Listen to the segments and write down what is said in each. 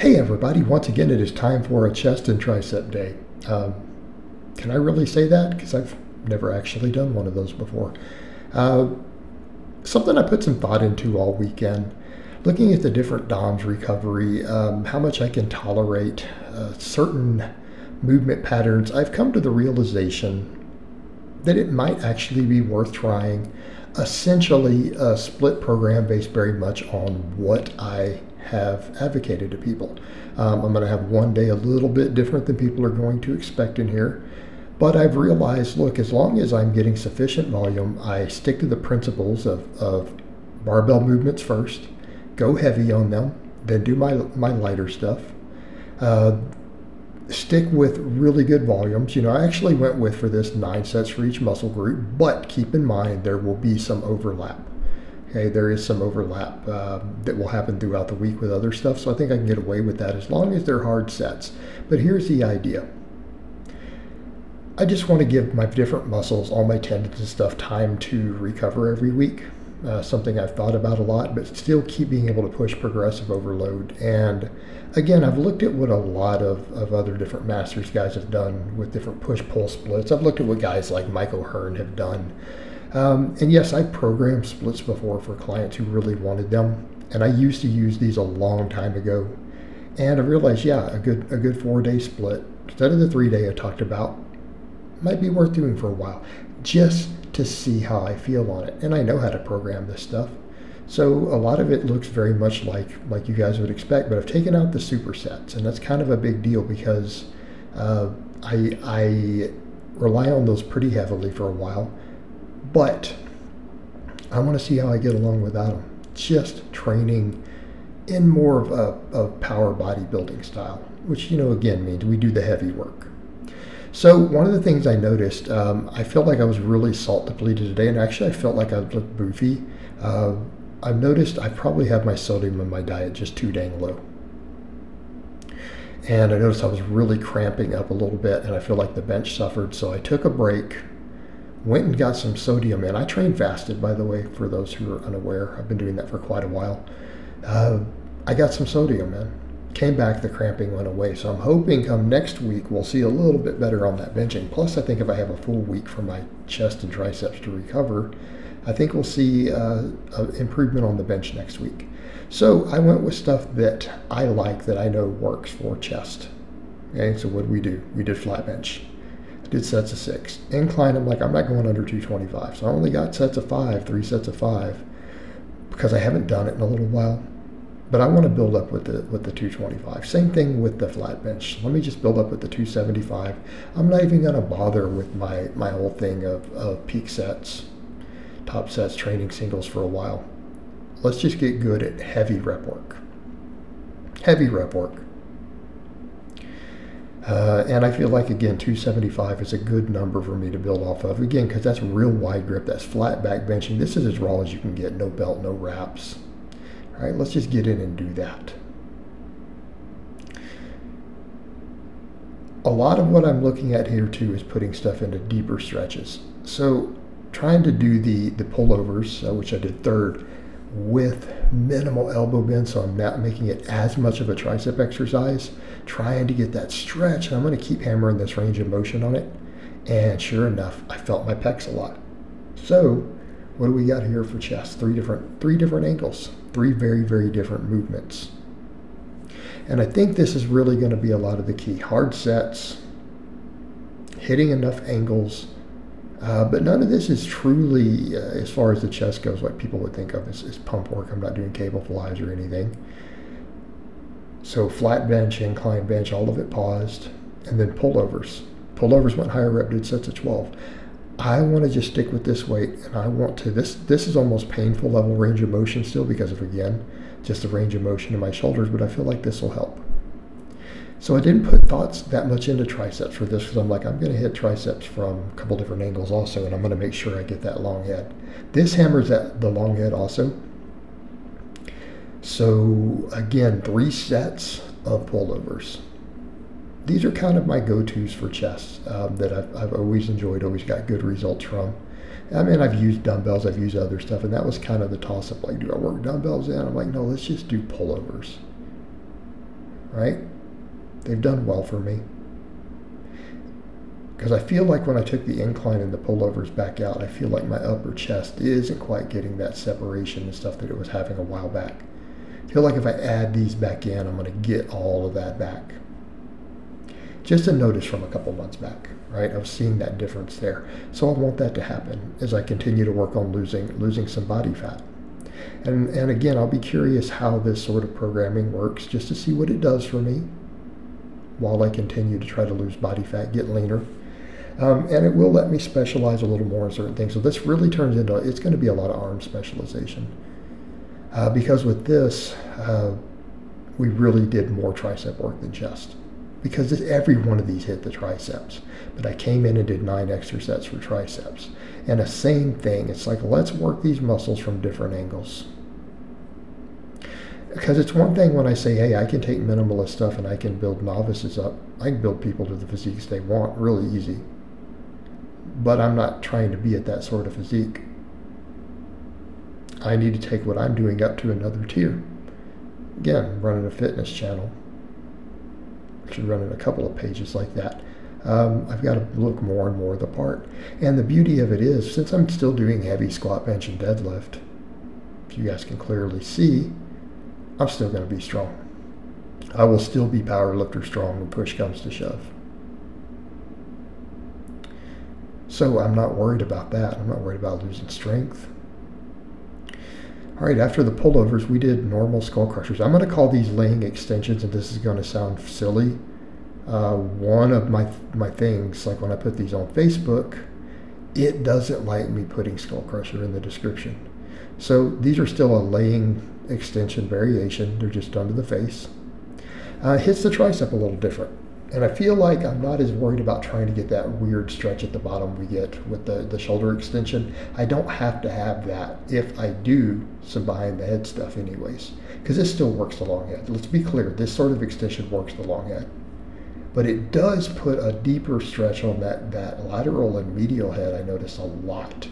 Hey everybody, once again it is time for a chest and tricep day. Can I really say that? Because I've never actually done one of those before. Something I put some thought into all weekend, looking at the different DOMS recovery, how much I can tolerate certain movement patterns. I've come to the realization that it might actually be worth trying essentially a split program based very much on what I have advocated to people. I'm going to have one day a little bit different than people are going to expect in here, but I've realized, look, as long as I'm getting sufficient volume, I stick to the principles of barbell movements first, go heavy on them, then do my lighter stuff, stick with really good volumes. You know, I actually went with, for this, 9 sets for each muscle group, but keep in mind there will be some overlap. Okay, there is some overlap that will happen throughout the week with other stuff, so I think I can get away with that as long as they're hard sets. But here's the idea. I just want to give my different muscles, all my tendons and stuff, time to recover every week. Something I've thought about a lot, but still keep being able to push progressive overload. And again, I've looked at what a lot of other different masters guys have done with different push-pull splits. I've looked at what guys like Mike O'Hearn have done. And yes, I programmed splits before for clients who really wanted them. And I used to use these a long time ago. And I realized, yeah, a good 4-day split, instead of the 3-day I talked about, might be worth doing for a while, just to see how I feel on it. And I know how to program this stuff. So a lot of it looks very much like you guys would expect, but I've taken out the supersets, and that's kind of a big deal because I rely on those pretty heavily for a while, but I want to see how I get along without them. Just training in more of a power bodybuilding style, which, you know, again means we do the heavy work. So one of the things I noticed, I felt like I was really salt depleted today, and actually I felt like I looked boofy. I've noticed I probably have my sodium in my diet just too dang low. And I noticed I was really cramping up a little bit, and I feel like the bench suffered, so I took a break, went and got some sodium in. I train fasted, by the way, for those who are unaware. I've been doing that for quite a while. I got some sodium in. Came back, the cramping went away. So I'm hoping come next week we'll see a little bit better on that benching. Plus, I think if I have a full week for my chest and triceps to recover, I think we'll see an improvement on the bench next week. So I went with stuff that I like, that I know works for chest. Okay, so what did we do? We did flat bench. I did sets of 6. Incline, I'm like, I'm not going under 225. So I only got sets of 5, 3 sets of 5, because I haven't done it in a little while. But I want to build up with the 225. Same thing with the flat bench. Let me just build up with the 275. I'm not even going to bother with my whole thing of peak sets, top sets, training singles for a while. Let's just get good at heavy rep work. Heavy rep work. And I feel like, again, 275 is a good number for me to build off of. Again, because that's real wide grip. That's flat back benching. This is as raw as you can get. No belt, no wraps. All right, let's just get in and do that. A lot of what I'm looking at here too is putting stuff into deeper stretches. So trying to do the pullovers, which I did third, with minimal elbow bend, so I'm not making it as much of a tricep exercise, trying to get that stretch. And I'm going to keep hammering this range of motion on it. And sure enough, I felt my pecs a lot. So what do we got here for chest? Three different angles. 3 very, very different movements. And I think this is really going to be a lot of the key. Hard sets, hitting enough angles, but none of this is truly, as far as the chest goes, what people would think of as pump work. I'm not doing cable flies or anything. So flat bench, incline bench, all of it paused. And then pullovers. Pullovers went higher rep, did sets of 12. I want to just stick with this weight, and I want to, this is almost painful level range of motion still because of, again, just the range of motion in my shoulders, but I feel like this will help. So I didn't put thoughts that much into triceps for this because I'm like, I'm going to hit triceps from a couple different angles also, and I'm going to make sure I get that long head. This hammers at the long head also. So again, 3 sets of pullovers. These are kind of my go-tos for chest that I've always enjoyed, always got good results from. I mean, I've used dumbbells, I've used other stuff, and that was kind of the toss-up, like, do I work dumbbells in? I'm like, no, let's just do pullovers. right? They've done well for me. Because I feel like when I took the incline and the pullovers back out, I feel like my upper chest isn't quite getting that separation and stuff that it was having a while back. I feel like if I add these back in, I'm going to get all of that back. Just a notice from a couple months back, right? I was seeing that difference there. So I want that to happen as I continue to work on losing some body fat. And again, I'll be curious how this sort of programming works, just to see what it does for me while I continue to try to lose body fat, get leaner. And it will let me specialize a little more in certain things. So this really turns into, it's going to be a lot of arm specialization. Because with this, we really did more tricep work than chest. Because every one of these hit the triceps. But I came in and did 9 extra sets for triceps. And the same thing, it's like, let's work these muscles from different angles. Because it's one thing when I say, hey, I can take minimalist stuff and I can build novices up. I can build people to the physiques they want really easy. But I'm not trying to be at that sort of physique. I need to take what I'm doing up to another tier. Again, running a fitness channel. Actually running a couple of pages like that. I've got to look more and more the part. And the beauty of it is, since I'm still doing heavy squat, bench, and deadlift, if you guys can clearly see, I'm still going to be strong. I will still be power lifter strong when push comes to shove. So I'm not worried about that. I'm not worried about losing strength. All right, after the pullovers, we did normal skull crushers. I'm going to call these laying extensions, and this is going to sound silly. One of my things, like when I put these on Facebook, it doesn't like me putting skull crusher in the description. So these are still a laying extension variation. They're just done to the face. Hits the tricep a little different. And I feel like I'm not as worried about trying to get that weird stretch at the bottom we get with the shoulder extension. I don't have to have that if I do some behind the head stuff anyways, because this still works the long head. Let's be clear, this sort of extension works the long head. But it does put a deeper stretch on that lateral and medial head, I notice a lot,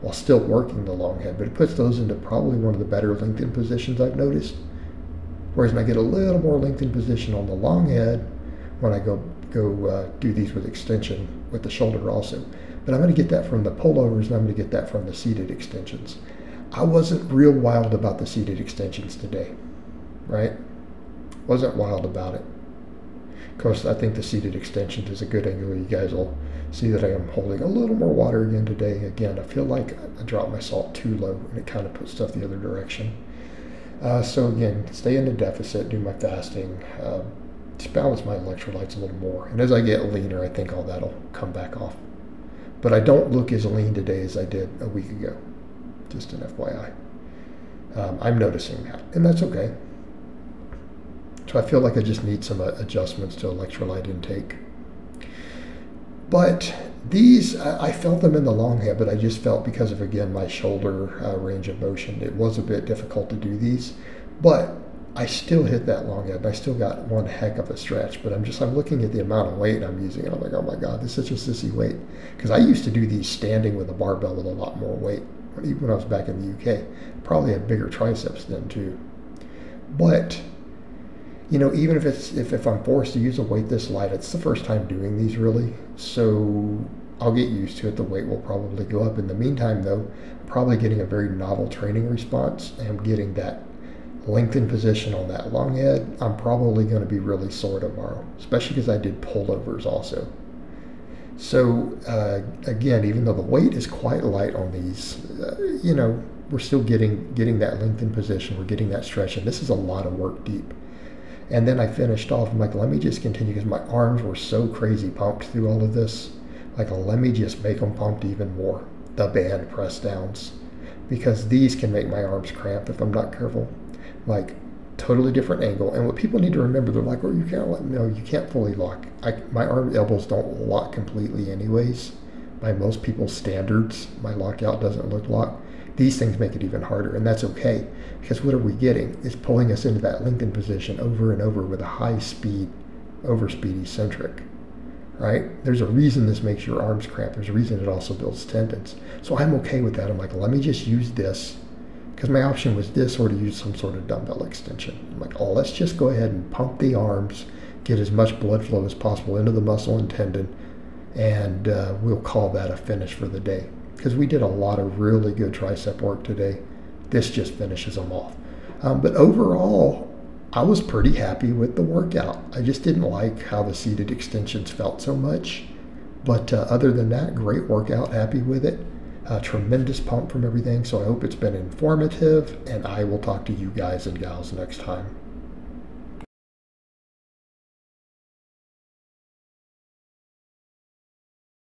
while still working the long head. But it puts those into probably one of the better lengthened positions I've noticed. Whereas I get a little more lengthened position on the long head when I go do these with extension with the shoulder also. But I'm going to get that from the pullovers, and I'm going to get that from the seated extensions. I wasn't real wild about the seated extensions today, right? Wasn't wild about it. Of course, I think the seated extensions is a good angle. You guys will see that I am holding a little more water again today. Again, I feel like I dropped my salt too low, and it kind of puts stuff the other direction. So again, stay in the deficit, do my fasting, just balance my electrolytes a little more. And as I get leaner, I think all that'll come back off. But I don't look as lean today as I did a week ago. Just an FYI. I'm noticing that, and that's okay. So I feel like I just need some adjustments to electrolyte intake. But these, I felt them in the long head, but I just felt because of, again, my shoulder range of motion, it was a bit difficult to do these. But I still hit that long head, and I still got one heck of a stretch, but I'm looking at the amount of weight I'm using, and I'm like, oh my God, this is such a sissy weight. Because I used to do these standing with a barbell with a lot more weight, even when I was back in the UK. Probably had bigger triceps then too. But, you know, even if I'm forced to use a weight this light, it's the first time doing these really, so I'll get used to it. The weight will probably go up. In the meantime though, I'm probably getting a very novel training response, and I'm getting that lengthened position on that long head. I'm probably going to be really sore tomorrow, especially because I did pullovers also. So again, even though the weight is quite light on these, you know, we're still getting that lengthened position. We're getting that stretch, and this is a lot of work deep. And then I finished off, I'm like, let me just continue, because my arms were so crazy pumped through all of this. Like, let me just make them pumped even more. The band press downs, because these can make my arms cramp if I'm not careful. Like, totally different angle. And what people need to remember, they're like, well, you can't, no, you can't fully lock. My arm elbows don't lock completely anyways. By most people's standards, my lockout doesn't look locked. These things make it even harder, and that's okay, because what are we getting? It's pulling us into that lengthened position over and over with a high speed, overspeed eccentric, right? There's a reason this makes your arms cramp. There's a reason it also builds tendons. So I'm okay with that. I'm like, let me just use this because my option was this or to use some sort of dumbbell extension. I'm like, oh, let's just go ahead and pump the arms, get as much blood flow as possible into the muscle and tendon, and we'll call that a finish for the day. Because we did a lot of really good tricep work today. This just finishes them off. But overall, I was pretty happy with the workout. I just didn't like how the seated extensions felt so much. But other than that, great workout, happy with it. Tremendous pump from everything. So I hope it's been informative, and I will talk to you guys and gals next time.